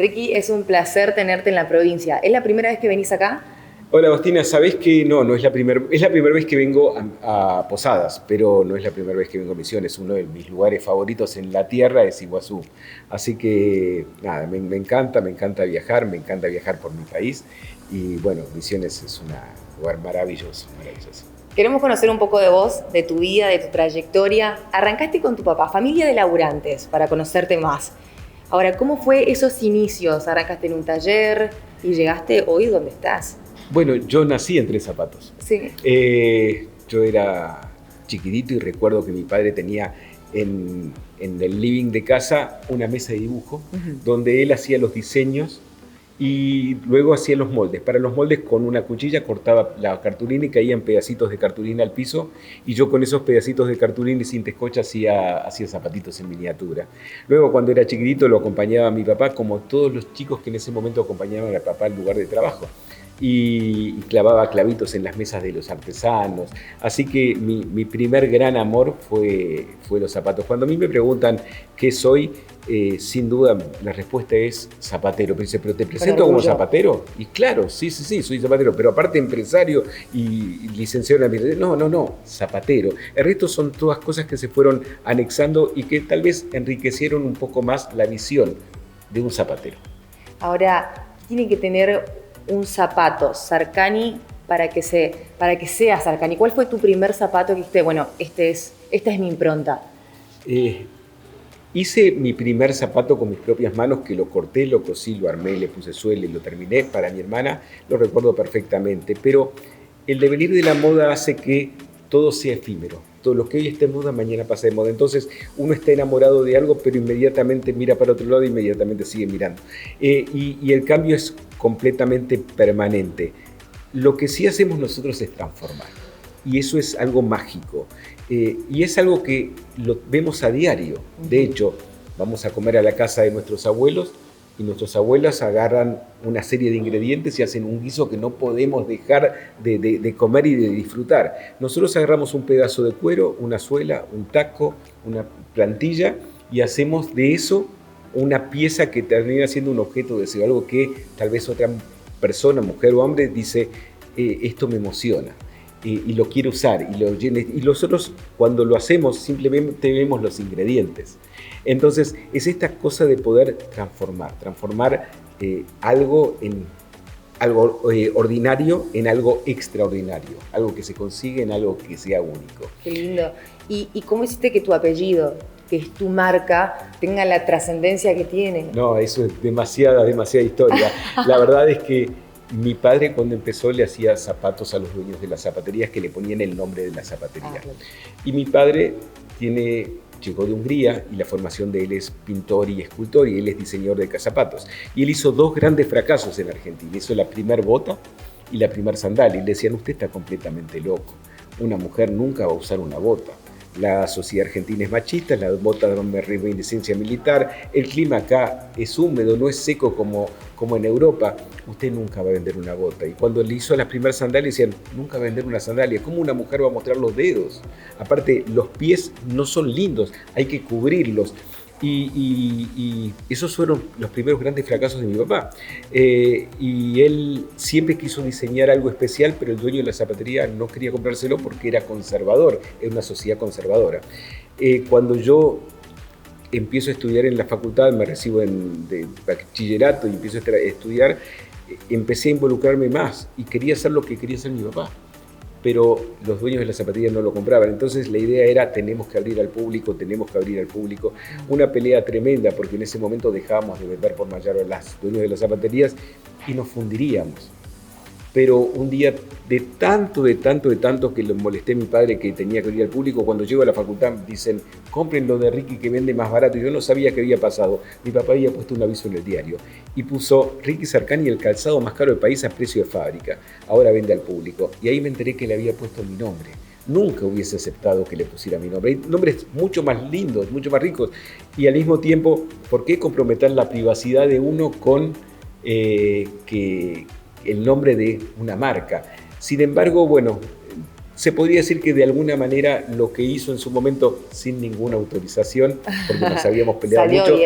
Ricky, es un placer tenerte en la provincia. ¿Es la primera vez que venís acá? Hola Agostina, ¿sabés que no es la primera vez que vengo a Posadas, pero no es la primera vez que vengo a Misiones? Uno de mis lugares favoritos en la tierra es Iguazú. Así que nada, me encanta me encanta viajar por mi país y bueno, Misiones es un lugar maravilloso, maravilloso. Queremos conocer un poco de vos, de tu vida, de tu trayectoria. Arrancaste con tu papá, familia de laburantes, para conocerte más. Ahora, ¿cómo fue esos inicios? ¿Arrancaste en un taller y llegaste hoy donde estás? Bueno, yo nací en Tres Zapatos. Sí. Yo era chiquitito y recuerdo que mi padre tenía en el living de casa una mesa de dibujo donde él hacía los diseños y luego hacía los moldes. Para los moldes con una cuchilla cortaba la cartulina y caían pedacitos de cartulina al piso y yo con esos pedacitos de cartulina y cinta scotch hacía zapatitos en miniatura. Luego cuando era chiquitito lo acompañaba a mi papá como todos los chicos que en ese momento acompañaban a papá al lugar de trabajo. Y clavaba clavitos en las mesas de los artesanos. Así que mi primer gran amor fue los zapatos. Cuando a mí me preguntan qué soy, sin duda la respuesta es zapatero. Pero dice, ¿pero te presento como zapatero? Y claro, sí, soy zapatero, pero aparte empresario y licenciado en administración. No, zapatero. El resto son todas cosas que se fueron anexando y que tal vez enriquecieron un poco más la visión de un zapatero. Ahora, tiene que tener un zapato Sarkany para que sea Sarkany. ¿Cuál fue tu primer zapato que dijiste, bueno, esta es mi impronta? Hice mi primer zapato con mis propias manos, que lo corté, lo cosí, lo armé, le puse suela y lo terminé para mi hermana, lo recuerdo perfectamente, pero el devenir de la moda hace que todo sea efímero. Todo lo que hoy está en moda, mañana pasa de moda. Entonces uno está enamorado de algo, pero inmediatamente mira para otro lado e inmediatamente sigue mirando. Y el cambio es completamente permanente. Lo que sí hacemos nosotros es transformar. Y eso es algo mágico. Y es algo que lo vemos a diario. De hecho, vamos a comer a la casa de nuestros abuelos y nuestras abuelas agarran una serie de ingredientes y hacen un guiso que no podemos dejar de comer y de disfrutar. Nosotros agarramos un pedazo de cuero, una suela, un taco, una plantilla y hacemos de eso una pieza que termina siendo un objeto de deseo, algo que tal vez otra persona, mujer o hombre, dice, esto me emociona. Y lo quiere usar y nosotros cuando lo hacemos simplemente vemos los ingredientes. Entonces es esta cosa de poder transformar algo ordinario en algo extraordinario, algo que se consigue en algo que sea único. Qué lindo. ¿Y cómo hiciste que tu apellido, que es tu marca, tenga la trascendencia que tiene? No, eso es demasiada historia. La verdad es que mi padre cuando empezó le hacía zapatos a los dueños de las zapaterías que le ponían el nombre de la zapatería. Claro. Y mi padre llegó de Hungría y la formación de él es pintor y escultor y él es diseñador de zapatos. Y él hizo dos grandes fracasos en Argentina. Hizo la primer bota y la primer sandalia. Y le decían, usted está completamente loco. Una mujer nunca va a usar una bota. La sociedad argentina es machista, la bota de reminiscencia militar, el clima acá es húmedo, no es seco como en Europa, usted nunca va a vender una bota. Y cuando le hizo las primeras sandalias decían, nunca va a vender una sandalia, ¿cómo una mujer va a mostrar los dedos? Aparte, los pies no son lindos, hay que cubrirlos. Y esos fueron los primeros grandes fracasos de mi papá. Y él siempre quiso diseñar algo especial, pero el dueño de la zapatería no quería comprárselo porque era conservador, era una sociedad conservadora. Cuando yo empiezo a estudiar en la facultad, me recibo de bachillerato y empiezo a estudiar, empecé a involucrarme más y quería hacer lo que quería hacer mi papá. Pero los dueños de la zapatería no lo compraban. Entonces la idea era, tenemos que abrir al público. Una pelea tremenda, porque en ese momento dejábamos de vender por mayor a los dueños de las zapaterías y nos fundiríamos. Pero un día de tanto que lo molesté a mi padre que tenía que abrir al público, cuando llego a la facultad dicen, compren lo de Ricky que vende más barato. Y yo no sabía qué había pasado. Mi papá había puesto un aviso en el diario y puso Ricky Sarkany, el calzado más caro del país a precio de fábrica. Ahora vende al público. Y ahí me enteré que le había puesto mi nombre. Nunca hubiese aceptado que le pusiera mi nombre. Hay nombres mucho más lindos, mucho más ricos. Y al mismo tiempo, ¿por qué comprometer la privacidad de uno con que el nombre de una marca? Sin embargo, bueno, Se podría decir que de alguna manera lo que hizo en su momento sin ninguna autorización, porque nos habíamos peleado mucho,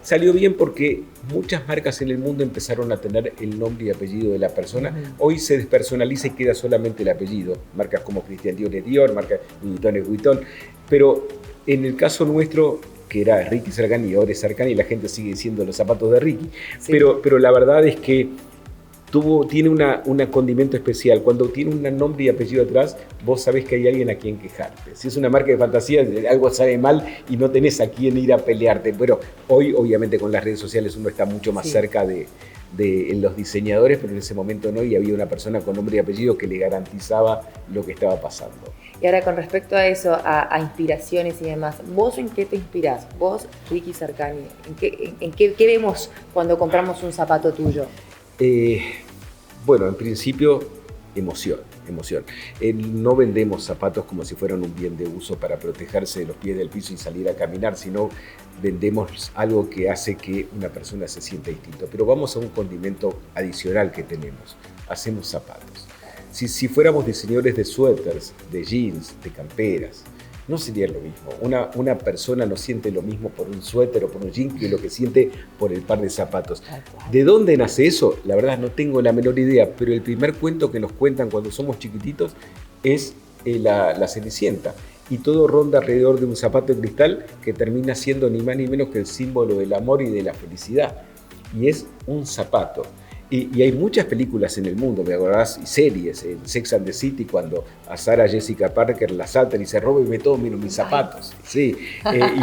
salió bien porque muchas marcas en el mundo empezaron a tener el nombre y apellido de la persona. Hoy se despersonaliza y queda solamente el apellido. Marcas como Christian Dior es Dior, marcas Louis Vuitton es Vuitton, pero en el caso nuestro, que era Ricky Sarkany y ahora es Sarkany, y la gente sigue diciendo los zapatos de Ricky, sí. pero la verdad es que tiene un condimento especial. Cuando tiene un nombre y apellido atrás, vos sabés que hay alguien a quien quejarte. Si es una marca de fantasía, algo sale mal y no tenés a quién ir a pelearte. Pero hoy, obviamente, con las redes sociales uno está mucho más cerca de los diseñadores, pero en ese momento no, y había una persona con nombre y apellido que le garantizaba lo que estaba pasando. Y ahora, con respecto a eso, a inspiraciones y demás, ¿vos en qué te inspirás? Vos, Ricky Sarkany, ¿en qué vemos cuando compramos un zapato tuyo? Bueno, en principio, emoción. No vendemos zapatos como si fueran un bien de uso para protegerse de los pies del piso y salir a caminar, sino vendemos algo que hace que una persona se sienta distinto. Pero vamos a un condimento adicional que tenemos. Hacemos zapatos. Si fuéramos diseñadores de suéteres, de jeans, de camperas, no sería lo mismo. Una persona no siente lo mismo por un suéter o por un jean que lo que siente por el par de zapatos. ¿De dónde nace eso? La verdad no tengo la menor idea, pero el primer cuento que nos cuentan cuando somos chiquititos es la Cenicienta. Y todo ronda alrededor de un zapato de cristal que termina siendo ni más ni menos que el símbolo del amor y de la felicidad. Y es un zapato. Y hay muchas películas en el mundo, me acordás, y series, en Sex and the City, cuando a Sarah Jessica Parker la saltan y se roba y me todo menos mis zapatos. Sí,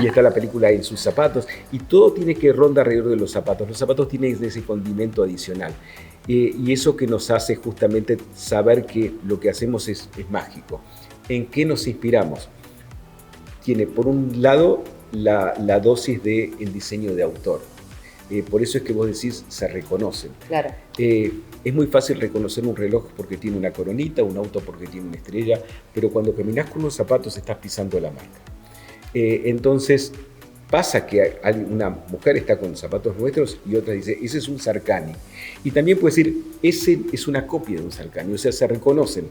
y está la película En sus zapatos. Y todo tiene que rondar alrededor de los zapatos. Los zapatos tienen ese condimento adicional. Y eso que nos hace justamente saber que lo que hacemos es mágico. ¿En qué nos inspiramos? Tiene, por un lado, la dosis del diseño de autor. Por eso es que vos decís, se reconocen. Claro. Es muy fácil reconocer un reloj porque tiene una coronita, un auto porque tiene una estrella, pero cuando caminás con los zapatos estás pisando la marca. Entonces, pasa que una mujer está con zapatos nuestros y otra dice, ese es un Sarkany. Y también puede decir, ese es una copia de un Sarkany, o sea, se reconocen.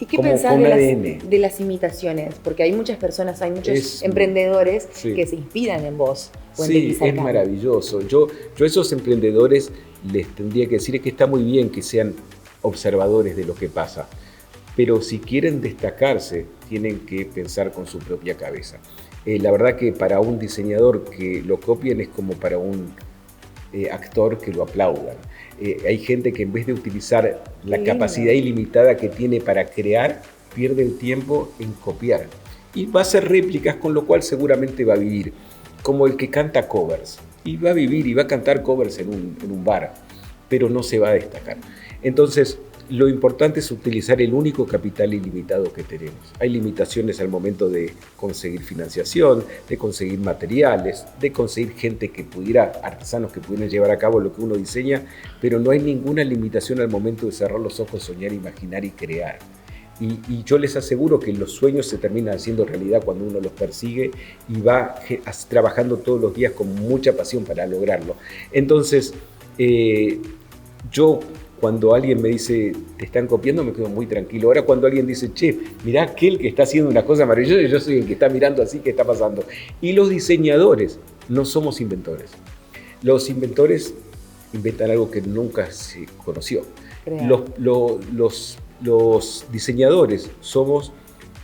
¿Y qué pensás de las imitaciones? Porque hay muchas personas, hay muchos emprendedores que se inspiran en vos. Sí, es maravilloso. Yo a esos emprendedores les tendría que decir que está muy bien que sean observadores de lo que pasa, pero si quieren destacarse, tienen que pensar con su propia cabeza. La verdad que para un diseñador que lo copien es como para un actor que lo aplaudan. Hay gente que en vez de utilizar la capacidad ilimitada que tiene para crear, pierde el tiempo en copiar. Y va a hacer réplicas, con lo cual seguramente va a vivir. Como el que canta covers. Y va a vivir y va a cantar covers en un bar, pero no se va a destacar. Entonces, lo importante es utilizar el único capital ilimitado que tenemos. Hay limitaciones al momento de conseguir financiación, de conseguir materiales, de conseguir gente que artesanos que pudieran llevar a cabo lo que uno diseña, pero no hay ninguna limitación al momento de cerrar los ojos, soñar, imaginar y crear. Y yo les aseguro que los sueños se terminan haciendo realidad cuando uno los persigue y va trabajando todos los días con mucha pasión para lograrlo. Entonces, yo cuando alguien me dice, te están copiando, me quedo muy tranquilo. Ahora cuando alguien dice, che, mirá aquel que está haciendo una cosa maravillosa, yo soy el que está mirando así, ¿qué está pasando? Y los diseñadores no somos inventores. Los inventores inventan algo que nunca se conoció. Los diseñadores somos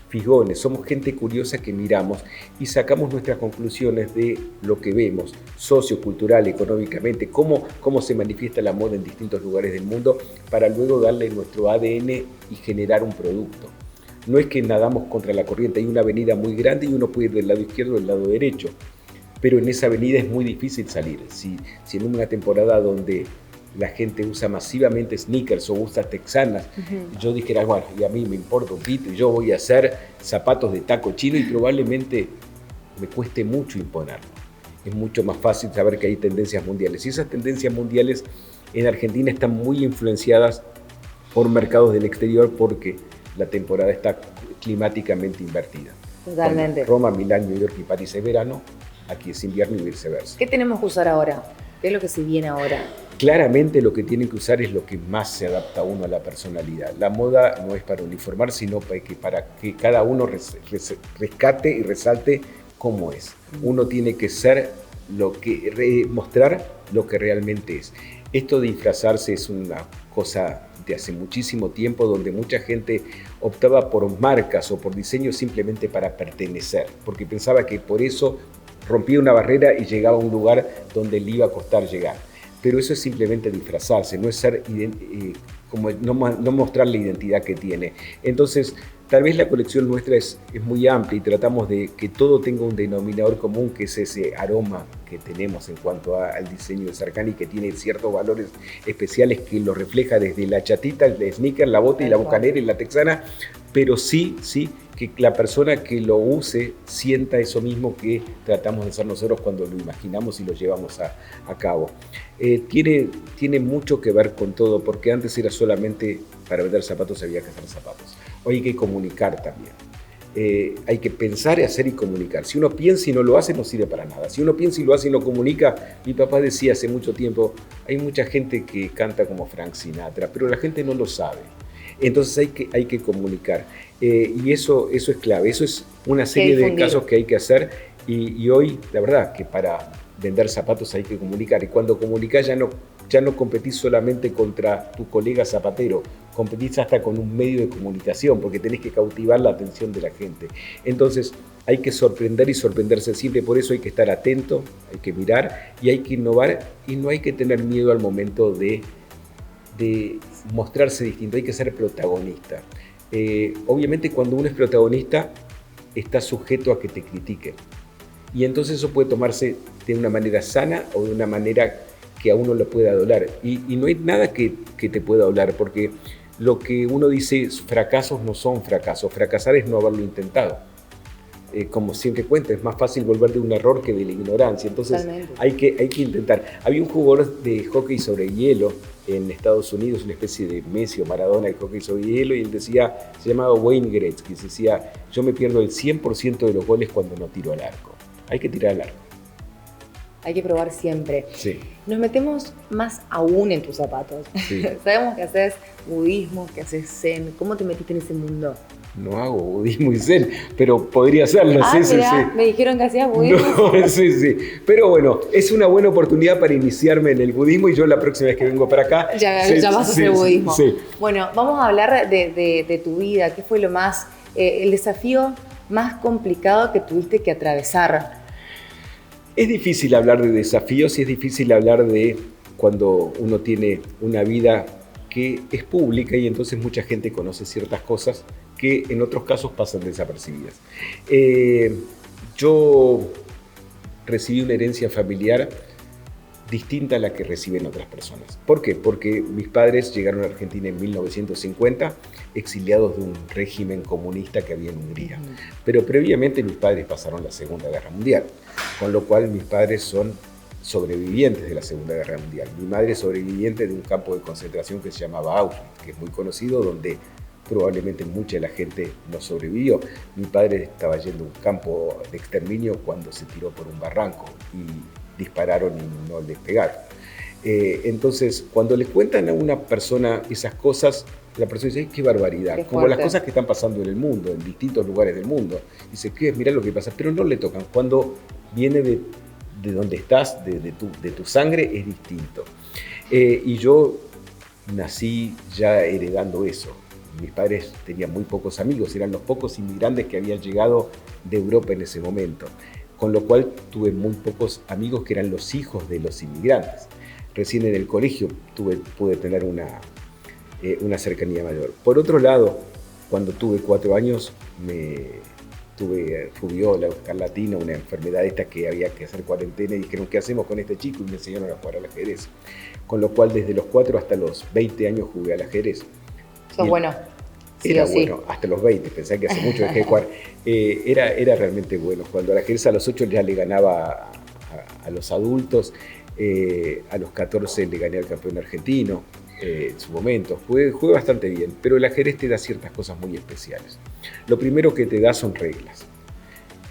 fijones, somos gente curiosa que miramos y sacamos nuestras conclusiones de lo que vemos, sociocultural, económicamente, cómo se manifiesta la moda en distintos lugares del mundo, para luego darle nuestro ADN y generar un producto. No es que nadamos contra la corriente, hay una avenida muy grande y uno puede ir del lado izquierdo o del lado derecho, pero en esa avenida es muy difícil salir. Si en una temporada donde la gente usa masivamente sneakers o usa texanas, yo dijera, bueno, y a mí me importa un pito, y yo voy a hacer zapatos de taco chino y probablemente me cueste mucho imponerlo. Es mucho más fácil saber que hay tendencias mundiales. Y esas tendencias mundiales en Argentina están muy influenciadas por mercados del exterior porque la temporada está climáticamente invertida. Totalmente. Cuando Roma, Milán, New York y París es verano, aquí es invierno y viceversa. ¿Qué tenemos que usar ahora? ¿Qué es lo que se viene ahora? Claramente lo que tienen que usar es lo que más se adapta a uno a la personalidad. La moda no es para uniformar, sino para que cada uno rescate y resalte cómo es. Uno tiene que ser mostrar lo que realmente es. Esto de disfrazarse es una cosa de hace muchísimo tiempo, donde mucha gente optaba por marcas o por diseños simplemente para pertenecer, porque pensaba que por eso rompía una barrera y llegaba a un lugar donde le iba a costar llegar. Pero eso es simplemente disfrazarse, no es ser como no mostrar la identidad que tiene. Entonces, tal vez la colección nuestra es muy amplia y tratamos de que todo tenga un denominador común, que es ese aroma que tenemos en cuanto al diseño de Sarkany, que tiene ciertos valores especiales que lo refleja desde la chatita, el sneaker, la bota y la bucanera y la texana, pero sí, que la persona que lo use sienta eso mismo que tratamos de hacer nosotros cuando lo imaginamos y lo llevamos a cabo. Tiene mucho que ver con todo, porque antes era solamente para vender zapatos había que hacer zapatos. Hoy hay que comunicar también. Hay que pensar, hacer y comunicar. Si uno piensa y no lo hace, no sirve para nada. Si uno piensa y lo hace y no comunica, mi papá decía hace mucho tiempo, hay mucha gente que canta como Frank Sinatra, pero la gente no lo sabe. Entonces hay que comunicar. Y eso es clave. Eso es una serie de casos que hay que hacer. Y hoy, la verdad, que para vender zapatos hay que comunicar. Y cuando comunicas ya no competís solamente contra tu colega zapatero, competís hasta con un medio de comunicación, porque tenés que cautivar la atención de la gente. Entonces hay que sorprender y sorprenderse siempre, por eso hay que estar atento, hay que mirar y hay que innovar y no hay que tener miedo al momento de mostrarse distinto, hay que ser protagonista. Obviamente cuando uno es protagonista está sujeto a que te critiquen y entonces eso puede tomarse de una manera sana o de una manera que a uno le pueda doler y no hay nada que te pueda doler, porque lo que uno dice fracasos no son fracasos, fracasar es no haberlo intentado. Como siempre cuento, es más fácil volver de un error que de la ignorancia, entonces hay que intentar. Había un jugador de hockey sobre hielo en Estados Unidos, una especie de Messi o Maradona de hockey sobre hielo, y él decía, se llamaba Wayne Gretzky, decía, yo me pierdo el 100% de los goles cuando no tiro al arco. Hay que tirar al arco. Hay que probar siempre. Sí. Nos metemos más aún en tus zapatos. Sí. Sabemos que haces budismo, que haces zen. ¿Cómo te metiste en ese mundo? No hago budismo y zen, pero podría hacerlo. Sí. Me dijeron que hacías budismo. No, sí. Pero bueno, es una buena oportunidad para iniciarme en el budismo y yo la próxima vez que vengo para acá... Ya vas a hacer budismo. Sí. Bueno, vamos a hablar de tu vida. ¿Qué fue lo más, el desafío más complicado que tuviste que atravesar? Es difícil hablar de desafíos y es difícil hablar de cuando uno tiene una vida que es pública y entonces mucha gente conoce ciertas cosas que en otros casos pasan desapercibidas. Yo recibí una herencia familiar distinta a la que reciben otras personas. ¿Por qué? Porque mis padres llegaron a Argentina en 1950, exiliados de un régimen comunista que había en Hungría. Pero previamente mis padres pasaron la Segunda Guerra Mundial, con lo cual mis padres son sobrevivientes de la Segunda Guerra Mundial. Mi madre es sobreviviente de un campo de concentración que se llamaba Auschwitz, que es muy conocido, donde probablemente mucha de la gente no sobrevivió. Mi padre estaba yendo a un campo de exterminio cuando se tiró por un barranco y dispararon y no le pegaron. Entonces, cuando le cuentan a una persona esas cosas, la persona dice, ¡qué barbaridad! Como las cosas que están pasando en el mundo, en distintos lugares del mundo. Dice, ¿qué? Mirá lo que pasa, pero no le tocan. Cuando viene de donde estás, de tu sangre, es distinto. Y yo nací ya heredando eso. Mis padres tenían muy pocos amigos, eran los pocos inmigrantes que habían llegado de Europa en ese momento, con lo cual tuve muy pocos amigos que eran los hijos de los inmigrantes. Recién en el colegio pude tener una cercanía mayor. Por otro lado, cuando tuve 4 años, tuve rubiola, escarlatina, una enfermedad esta que había que hacer cuarentena y dijeron, ¿qué hacemos con este chico? Y me enseñaron a jugar al ajedrez. Con lo cual, desde los 4 hasta los 20 años jugué al ajedrez. ¿Sos bueno? Era bueno, hasta los 20, pensé que hace mucho dejé de jugar. Era realmente bueno. Cuando al ajedrez a los 8 ya le ganaba a los adultos, a los 14 le gané al campeón argentino en su momento. Jugué bastante bien, pero el ajedrez te da ciertas cosas muy especiales. Lo primero que te da son reglas.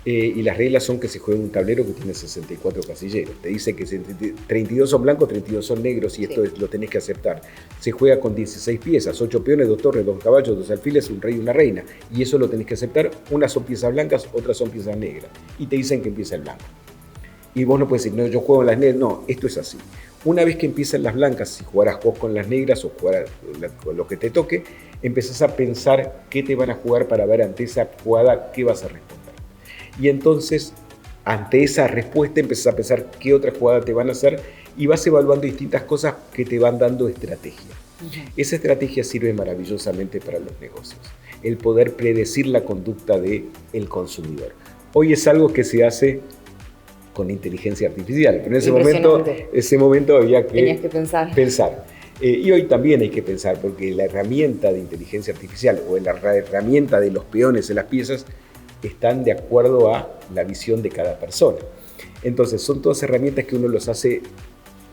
Y las reglas son que se juega en un tablero que tiene 64 casilleros. Te dice que 32 son blancos, 32 son negros y esto lo tenés que aceptar. Se juega con 16 piezas, 8 peones, 2 torres, 2 caballos, 2 alfiles, un rey y una reina. Y eso lo tenés que aceptar. Unas son piezas blancas, otras son piezas negras. Y te dicen que empieza el blanco. Y vos no puedes decir, no, yo juego en las negras. No, esto es así. Una vez que empiezan las blancas, si jugarás vos con las negras o jugarás con lo que te toque, empezás a pensar qué te van a jugar para ver ante esa jugada qué vas a responder. Y entonces, ante esa respuesta, empezás a pensar qué otra jugada te van a hacer y vas evaluando distintas cosas que te van dando estrategia. Esa estrategia sirve maravillosamente para los negocios. El poder predecir la conducta del consumidor. Hoy es algo que se hace con inteligencia artificial, pero en ese momento había que, tenías que pensar. Y hoy también hay que pensar, porque la herramienta de inteligencia artificial o la herramienta de los peones en las piezas están de acuerdo a la visión de cada persona. Entonces, son todas herramientas que uno los hace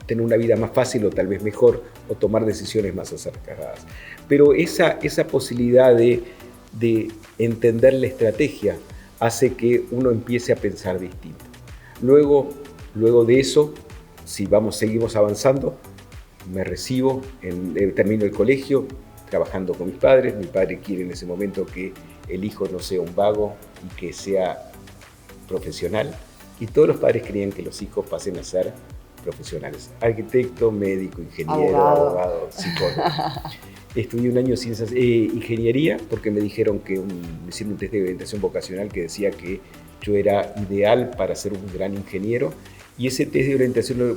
tener una vida más fácil o tal vez mejor, o tomar decisiones más acertadas. Pero esa posibilidad de entender la estrategia hace que uno empiece a pensar distinto. Luego de eso, si seguimos avanzando, me recibo, termino el colegio, trabajando con mis padres. Mi padre quiere en ese momento que el hijo no sea un vago y que sea profesional. Y todos los padres querían que los hijos pasen a ser profesionales. Arquitecto, médico, ingeniero, abogado, psicólogo. Estudié un año ciencias, ingeniería, porque me dijeron que me hicieron un test de orientación vocacional que decía que yo era ideal para ser un gran ingeniero. Y ese test de orientación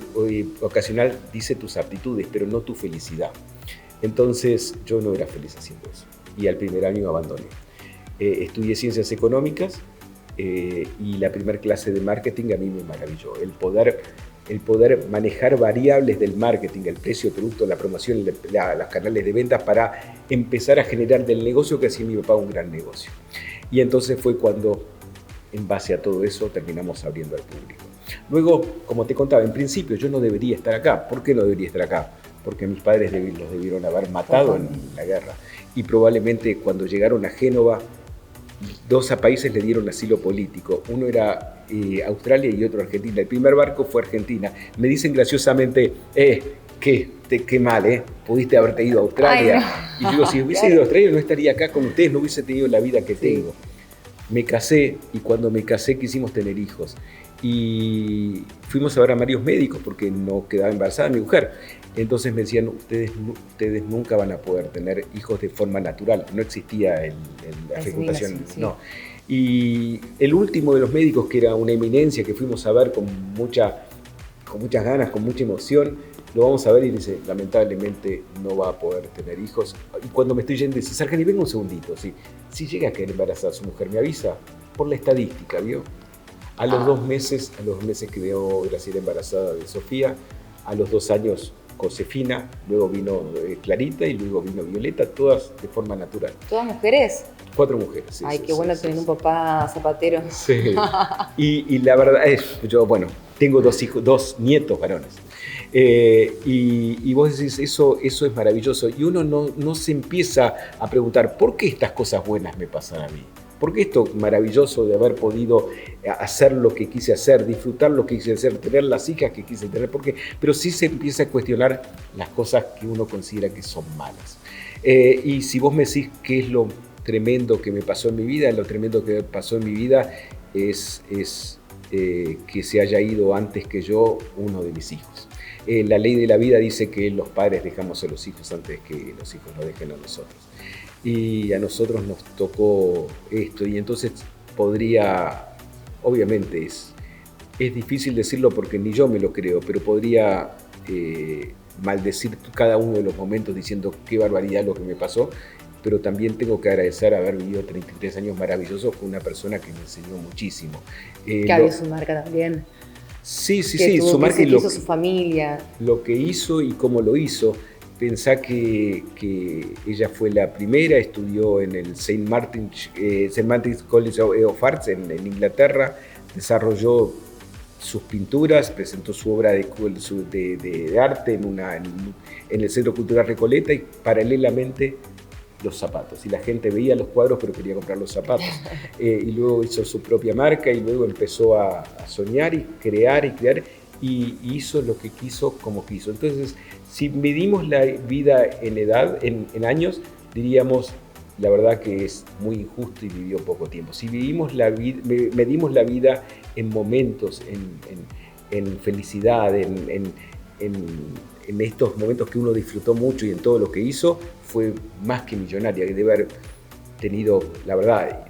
vocacional dice tus aptitudes, pero no tu felicidad. Entonces yo no era feliz haciendo eso. Y al primer año abandoné. Estudié ciencias económicas y la primera clase de marketing a mí me maravilló. El poder manejar variables del marketing, el precio del producto, la promoción, los canales de ventas para empezar a generar del negocio que hacía mi papá un gran negocio. Y entonces fue cuando, en base a todo eso, terminamos abriendo al público. Luego, como te contaba, en principio yo no debería estar acá. ¿Por qué no debería estar acá? Porque mis padres los debieron haber matado en la guerra. Y probablemente cuando llegaron a Génova, 2 países le dieron asilo político. Uno era Australia y otro Argentina. El primer barco fue Argentina. Me dicen graciosamente, qué mal, pudiste haberte ido a Australia. Ay, no. Y yo digo, si hubiese ido a Australia no estaría acá con ustedes, no hubiese tenido la vida que tengo. Me casé y cuando me casé quisimos tener hijos. Y fuimos a ver a varios médicos porque no quedaba embarazada mi mujer. Entonces me decían, ustedes nunca van a poder tener hijos de forma natural. No existía la fecundación. Sí. No. Y el último de los médicos, que era una eminencia que fuimos a ver con muchas ganas, con mucha emoción, lo vamos a ver y dice, lamentablemente no va a poder tener hijos. Y cuando me estoy yendo, dice, Sargani, venga un segundito. Si llega a quedar embarazada su mujer, me avisa por la estadística, ¿vio? A los 2 meses que veo Graciela embarazada de Sofía, a los 2 años Josefina, luego vino Clarita y luego vino Violeta, todas de forma natural. ¿Todas mujeres? 4 mujeres. Sí, ay, qué bueno tener un papá zapatero. Sí. Y la verdad es, yo, tengo 2 nietos varones. Y vos decís, eso es maravilloso. Y uno no se empieza a preguntar, ¿por qué estas cosas buenas me pasan a mí? ¿Por qué esto maravilloso de haber podido hacer lo que quise hacer, disfrutar lo que quise hacer, tener las hijas que quise tener? Pero sí se empieza a cuestionar las cosas que uno considera que son malas. Y si vos me decís qué es lo tremendo que me pasó en mi vida, lo tremendo que pasó en mi vida es que se haya ido antes que yo uno de mis hijos. La ley de la vida dice que los padres dejamos a los hijos antes que los hijos nos dejen a nosotros. Y a nosotros nos tocó esto, y entonces obviamente es difícil decirlo porque ni yo me lo creo, pero podría maldecir cada uno de los momentos diciendo qué barbaridad lo que me pasó, pero también tengo que agradecer haber vivido 33 años maravillosos con una persona que me enseñó muchísimo. Cabe su marca también. Sí, su marca y lo que hizo su familia. Lo que hizo y cómo lo hizo. Pensá que ella fue la primera, estudió en el St. Martin's College of Arts en Inglaterra, desarrolló sus pinturas, presentó su obra de arte en el Centro Cultural Recoleta y paralelamente los zapatos. Y la gente veía los cuadros, pero quería comprar los zapatos. Y luego hizo su propia marca y luego empezó a soñar y crear y hizo lo que quiso como quiso. Entonces, si medimos la vida en edad, en años, diríamos, la verdad que es muy injusto y vivió poco tiempo. Si medimos la vida en momentos, en felicidad, en estos momentos que uno disfrutó mucho y en todo lo que hizo, fue más que millonaria, que debe haber tenido, la verdad,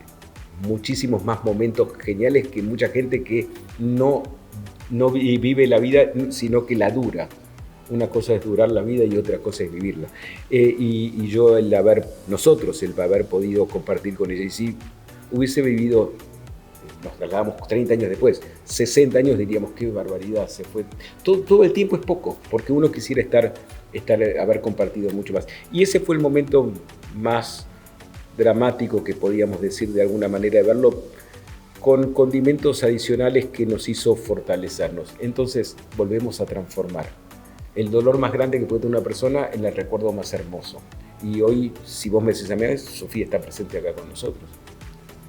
muchísimos más momentos geniales que mucha gente que no vive la vida, sino que la dura. Una cosa es durar la vida y otra cosa es vivirla. Y yo, nosotros, el haber podido compartir con ella, y si hubiese vivido, nos trasladamos 30 años después, 60 años, diríamos, qué barbaridad, se fue. Todo el tiempo es poco, porque uno quisiera haber compartido mucho más. Y ese fue el momento más dramático que podíamos decir de alguna manera, de verlo con condimentos adicionales que nos hizo fortalecernos. Entonces volvemos a transformar el dolor más grande que puede tener una persona en el recuerdo más hermoso. Y hoy, si vos me decís a mí, Sofía está presente acá con nosotros.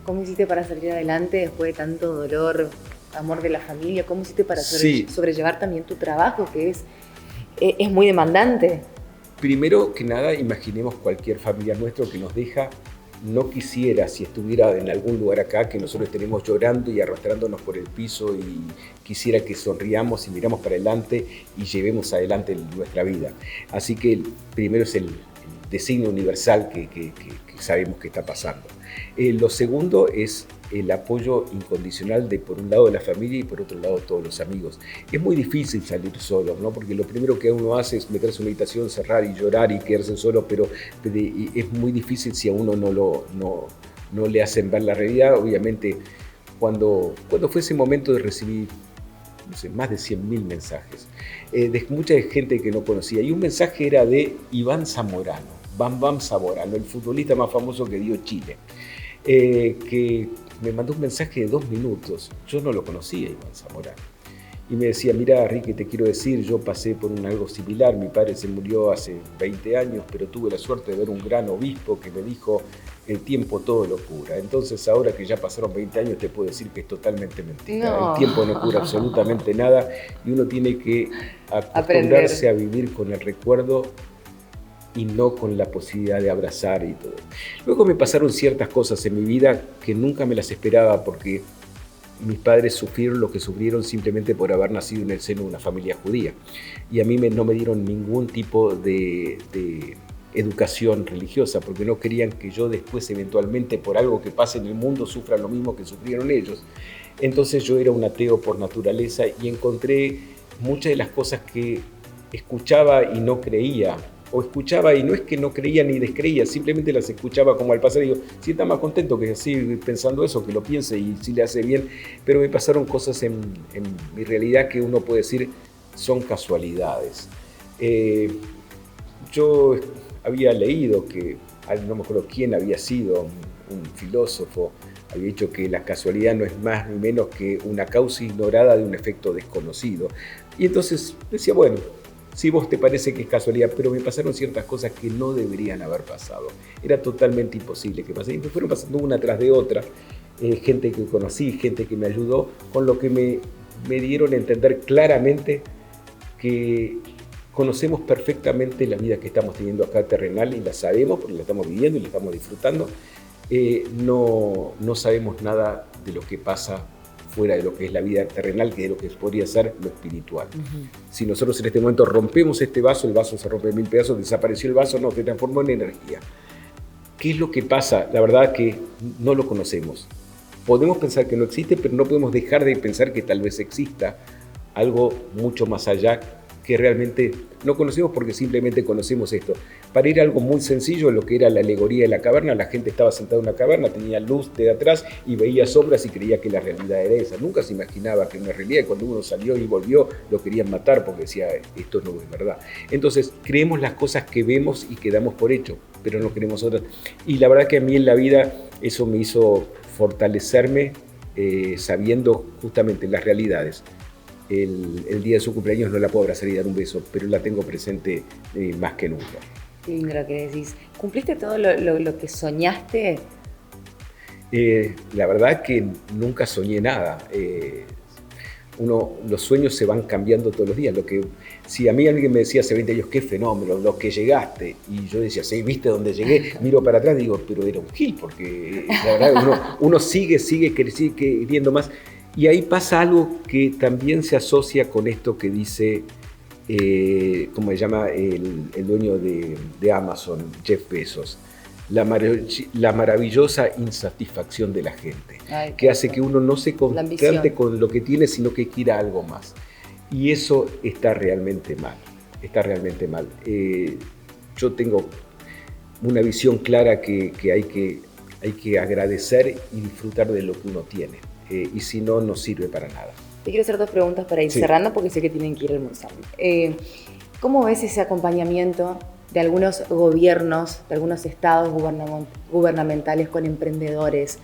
¿Cómo hiciste para salir adelante después de tanto dolor, amor de la familia? ¿Cómo hiciste para sobrellevar también tu trabajo, que es muy demandante? Primero que nada, imaginemos cualquier familiar nuestro que nos deja. No quisiera, si estuviera en algún lugar acá, que nosotros estemos llorando y arrastrándonos por el piso, y quisiera que sonriamos y miramos para adelante y llevemos adelante nuestra vida. Así que primero es el designio universal que sabemos que está pasando. Lo segundo es el apoyo incondicional de, por un lado, de la familia y por otro lado, todos los amigos. Es muy difícil salir solo, ¿no? Porque lo primero que uno hace es meterse en una habitación, cerrar y llorar y quedarse solo, pero es muy difícil si a uno no le hacen ver la realidad. Obviamente, cuando fue ese momento de recibir, no sé, más de 100.000 mensajes de mucha gente que no conocía, y un mensaje era de Iván Zamorano, Bam Zamorano, el futbolista más famoso que dio Chile, que me mandó un mensaje de 2 minutos. Yo no lo conocía, Iván Zamorano, y me decía: mira, Ricky, te quiero decir, yo pasé por algo similar, mi padre se murió hace 20 años, pero tuve la suerte de ver un gran obispo que me dijo: el tiempo todo lo cura. Entonces, ahora que ya pasaron 20 años, te puedo decir que es totalmente mentira. No. El tiempo no cura absolutamente nada, y uno tiene que acostumbrarse a vivir con el recuerdo y no con la posibilidad de abrazar y todo. Luego me pasaron ciertas cosas en mi vida que nunca me las esperaba, porque mis padres sufrieron lo que sufrieron simplemente por haber nacido en el seno de una familia judía. Y a mí no me dieron ningún tipo de educación religiosa, porque no querían que yo después, eventualmente, por algo que pase en el mundo, sufra lo mismo que sufrieron ellos. Entonces yo era un ateo por naturaleza y encontré muchas de las cosas que escuchaba y no creía, o escuchaba y no es que no creía ni descreía, simplemente las escuchaba como al pasar, y digo, si está más contento que así pensando eso, que lo piense y si le hace bien. Pero me pasaron cosas en mi realidad que uno puede decir son casualidades. Yo había leído que, no me acuerdo quién había sido, un filósofo, había dicho que la casualidad no es más ni menos que una causa ignorada de un efecto desconocido. Y entonces decía, bueno, si vos te parece que es casualidad, pero me pasaron ciertas cosas que no deberían haber pasado. Era totalmente imposible que pasaran. Y me fueron pasando una tras de otra. Gente que conocí, gente que me ayudó, con lo que me dieron a entender claramente que conocemos perfectamente la vida que estamos teniendo acá terrenal, y la sabemos porque la estamos viviendo y la estamos disfrutando. No sabemos nada de lo que pasa fuera de lo que es la vida terrenal, que es lo que podría ser lo espiritual. Si nosotros en este momento rompemos este vaso, el vaso se rompe en 1000 pedazos, desapareció el vaso, no, se transformó en energía. ¿Qué es lo que pasa? La verdad que no lo conocemos. Podemos pensar que no existe, pero no podemos dejar de pensar que tal vez exista algo mucho más allá que realmente no conocemos, porque simplemente conocemos esto. Para ir a algo muy sencillo, lo que era la alegoría de la caverna, la gente estaba sentada en una caverna, tenía luz de atrás y veía sombras y creía que la realidad era esa. Nunca se imaginaba que en la realidad, cuando uno salió y volvió, lo querían matar porque decía, esto no es verdad. Entonces, creemos las cosas que vemos y que damos por hecho, pero no creemos otras. Y la verdad que a mí en la vida eso me hizo fortalecerme, sabiendo justamente las realidades. El día de su cumpleaños no la puedo abrazar y dar un beso, pero la tengo presente más que nunca. Qué lindo lo que decís. ¿Cumpliste todo lo que soñaste? La verdad que nunca soñé nada. Los sueños se van cambiando todos los días. Si a mí alguien me decía hace 20 años, qué fenómeno, lo que llegaste, y yo decía, sí, ¿viste dónde llegué? Miro para atrás y digo, pero era un gil, porque la verdad uno sigue queriendo más. Y ahí pasa algo que también se asocia con esto que dice, ¿cómo se llama? El dueño de Amazon, Jeff Bezos. La maravillosa insatisfacción de la gente, que hace que uno no se contente con lo que tiene, sino que quiera algo más. Y eso está realmente mal, yo tengo una visión clara que hay que agradecer y disfrutar de lo que uno tiene, y si no, no sirve para nada. Te quiero hacer 2 preguntas para ir cerrando, porque sé que tienen que ir a almorzar. ¿Cómo ves ese acompañamiento de algunos gobiernos, de algunos estados gubernamentales con emprendedores,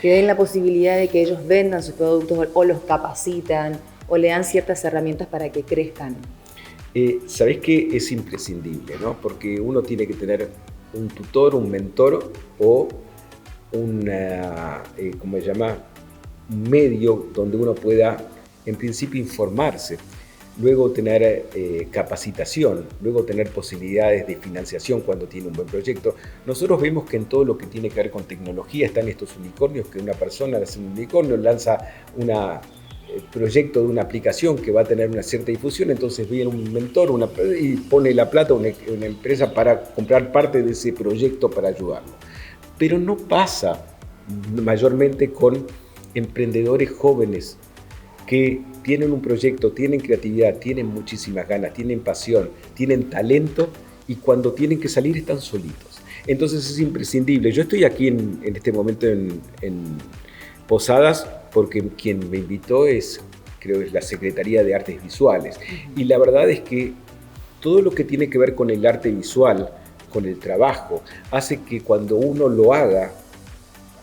que den la posibilidad de que ellos vendan sus productos o los capacitan o le dan ciertas herramientas para que crezcan? Sabés que es imprescindible, ¿no? Porque uno tiene que tener un tutor, un mentor o ¿cómo se llama? Un medio donde uno pueda, en principio, informarse. Luego tener capacitación, luego tener posibilidades de financiación cuando tiene un buen proyecto. Nosotros vemos que en todo lo que tiene que ver con tecnología están estos unicornios, que una persona hace un unicornio, lanza un proyecto de una aplicación que va a tener una cierta difusión, entonces viene un mentor y pone la plata a una empresa para comprar parte de ese proyecto para ayudarlo. Pero no pasa mayormente con emprendedores jóvenes que tienen un proyecto, tienen creatividad, tienen muchísimas ganas, tienen pasión, tienen talento, y cuando tienen que salir están solitos. Entonces es imprescindible. Yo estoy aquí en este momento en Posadas porque quien me invitó creo es la Secretaría de Artes Visuales. Y la verdad es que todo lo que tiene que ver con el arte visual, con el trabajo, hace que cuando uno lo haga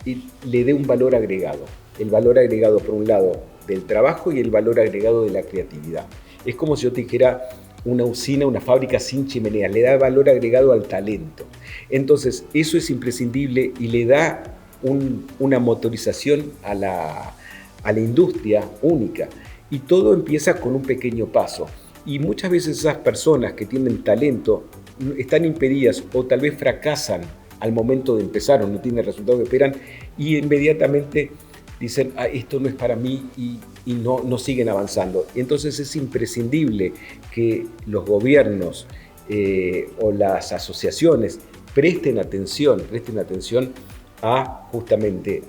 le dé un valor agregado. El valor agregado, por un lado, del trabajo, y el valor agregado de la creatividad. Es como si yo te dijera una usina, una fábrica sin chimenea, le da valor agregado al talento. Entonces, eso es imprescindible y le da una motorización a la industria única. Y todo empieza con un pequeño paso. Y muchas veces esas personas que tienen talento están impedidas o tal vez fracasan al momento de empezar o no tienen el resultado que esperan, y inmediatamente dicen, esto no es para mí, y no siguen avanzando. Entonces es imprescindible que los gobiernos o las asociaciones presten atención a justamente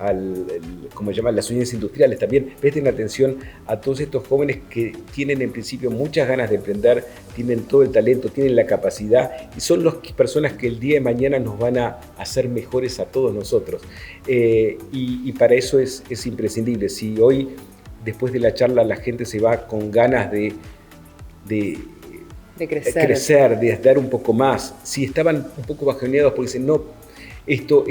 como se llaman las unidades industriales, también presten atención a todos estos jóvenes que tienen en principio muchas ganas de emprender, tienen todo el talento, tienen la capacidad, y son las personas que el día de mañana nos van a hacer mejores a todos nosotros. Y para eso es imprescindible. Si hoy, después de la charla, la gente se va con ganas de crecer, de dar un poco más, si estaban un poco bajoneados porque dicen, no, esto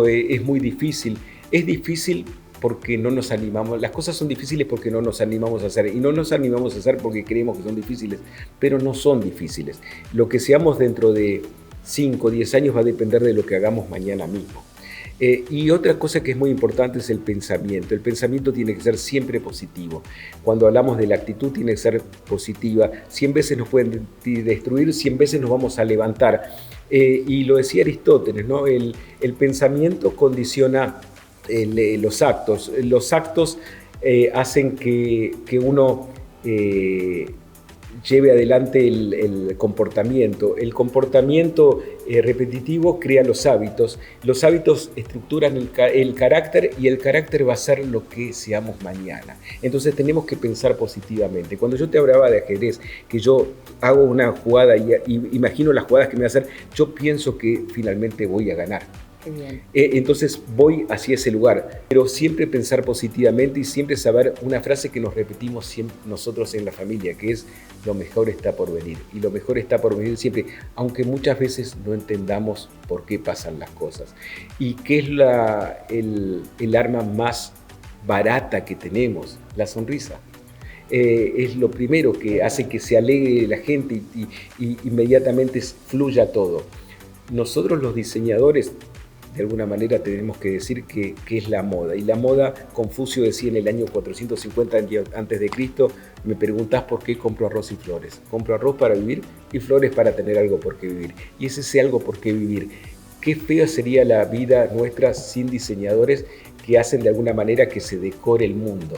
es muy difícil. Es difícil porque no nos animamos. Las cosas son difíciles porque no nos animamos a hacer. Y no nos animamos a hacer porque creemos que son difíciles. Pero no son difíciles. Lo que seamos dentro de 5 o 10 años va a depender de lo que hagamos mañana mismo. Y otra cosa que es muy importante es el pensamiento. El pensamiento tiene que ser siempre positivo. Cuando hablamos de la actitud, tiene que ser positiva. 100 veces nos pueden destruir, 100 veces nos vamos a levantar. Y lo decía Aristóteles, ¿no? El pensamiento condiciona los actos. Los actos hacen que uno lleve adelante el comportamiento. El comportamiento repetitivo crea los hábitos estructuran el carácter, y el carácter va a ser lo que seamos mañana. Entonces tenemos que pensar positivamente. Cuando yo te hablaba de ajedrez, que yo hago una jugada y imagino las jugadas que me va a hacer, yo pienso que finalmente voy a ganar. Bien. Entonces voy hacia ese lugar, pero siempre pensar positivamente y siempre saber una frase que nos repetimos siempre nosotros en la familia, que es: lo mejor está por venir. Y lo mejor está por venir siempre, aunque muchas veces no entendamos por qué pasan las cosas. ¿Y qué es el arma más barata que tenemos? La sonrisa. Es lo primero que hace que se alegre la gente y inmediatamente fluya todo. nosotros los diseñadores, de alguna manera tenemos que decir que es la moda. Y la moda, Confucio decía en el año 450 a.C., me preguntás por qué compro arroz y flores. Compro arroz para vivir y flores para tener algo por qué vivir. Y es ese algo por qué vivir. Qué fea sería la vida nuestra sin diseñadores que hacen de alguna manera que se decore el mundo.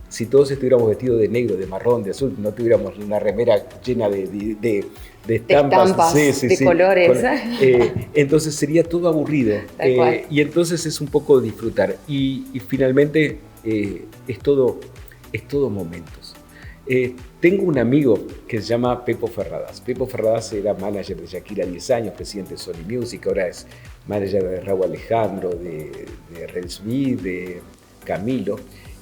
Si todos estuviéramos vestidos de negro, de marrón, de azul, no tuviéramos una remera llena de estampas, de colores. Entonces sería todo aburrido. Y entonces es un poco disfrutar. Y finalmente es todo momentos. Tengo un amigo que se llama Pepo Ferradas. Pepo Ferradas era manager de Shakira 10 años, presidente de Sony Music, ahora es manager de Raúl Alejandro, de Relsby, de Camilo.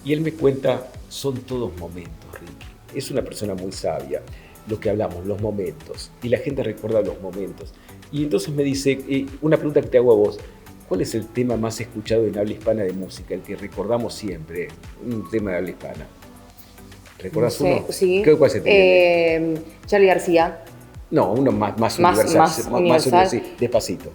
Y él me cuenta, son todos momentos, Ricky. Es una persona muy sabia. Lo que hablamos, los momentos. Y la gente recuerda los momentos. Y entonces me dice, una pregunta que te hago a vos. ¿Cuál es el tema más escuchado en habla hispana de música? El que recordamos siempre, un tema de habla hispana. ¿Recordás uno? Sí. ¿Cuál se te viene? Charly García. No, uno más universal. Más universal. Despacito.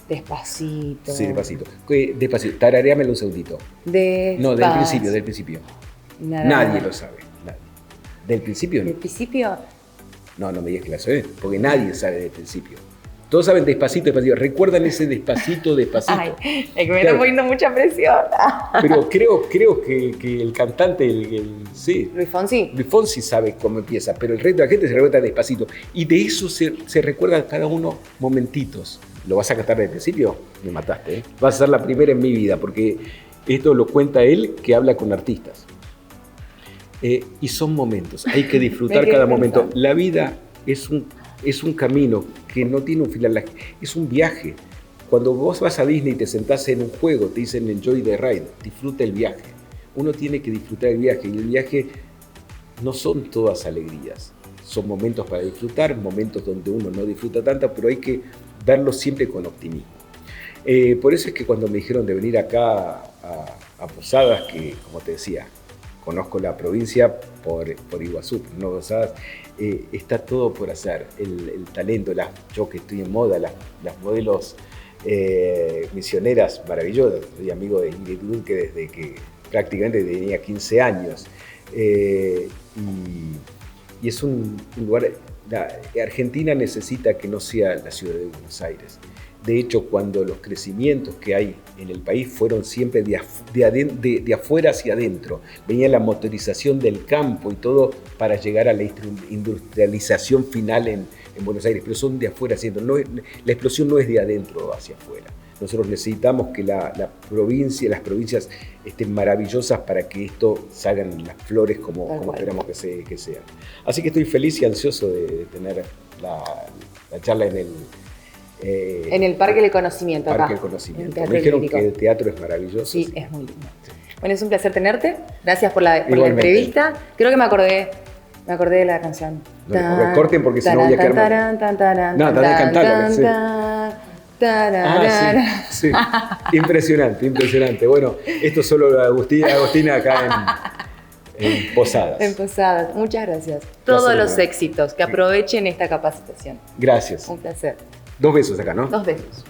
Despacito. Sí, Despacito. Despacito. Tarareámelo un segundito. No, del principio. Nadie lo sabe. Nadie. ¿Del principio? ¿Del principio? No me digas que la sabes, porque nadie sabe del principio. Todos saben despacito. ¿Recuerdan ese despacito? Ay, es que me está poniendo mucha presión. Pero creo que el cantante, sí. Luis Fonsi sabe cómo empieza, pero el resto de la gente se recuerda despacito. Y de eso se recuerda cada uno momentitos. ¿Lo vas a cantar desde el principio? Me mataste, ¿eh? Vas a ser la primera en mi vida, porque esto lo cuenta él que habla con artistas. Y son momentos, hay que disfrutar cada momento. La vida es un camino que no tiene un final, es un viaje. Cuando vos vas a Disney y te sentás en un juego, te dicen enjoy the ride, disfruta el viaje. Uno tiene que disfrutar el viaje, y el viaje no son todas alegrías. Son momentos para disfrutar, momentos donde uno no disfruta tanto, pero hay que verlo siempre con optimismo. Por eso es que cuando me dijeron de venir acá a Posadas, que como te decía, conozco la provincia por Iguazú, no Posadas, está todo por hacer. El talento, yo que estoy en moda, las modelos misioneras maravillosas. Soy amigo de Ingrid Dulke desde que prácticamente tenía 15 años. Y es un lugar... Argentina necesita que no sea la ciudad de Buenos Aires. De hecho, cuando los crecimientos que hay en el país fueron siempre de afuera hacia adentro, venía la motorización del campo y todo para llegar a la industrialización final en Buenos Aires, pero son de afuera hacia adentro. La explosión no es de adentro hacia afuera. Nosotros necesitamos que las provincias estén maravillosas para que esto salgan las flores como esperamos que sean. Así que estoy feliz y ansioso de tener la charla en el Parque del Conocimiento. Parque del Conocimiento. Me dijeron que el teatro es maravilloso. Sí, es muy lindo. Sí. Bueno, es un placer tenerte. Gracias por la entrevista. Creo que me acordé de la canción. No, corten porque si no voy a quedar mal. No, estás cantando. Sí. Impresionante. Bueno, esto solo Agustina acá en Posadas. En Posadas. Muchas gracias. Todos los éxitos. Que aprovechen esta capacitación. Gracias. Un placer. 2 besos acá, ¿no? 2 besos.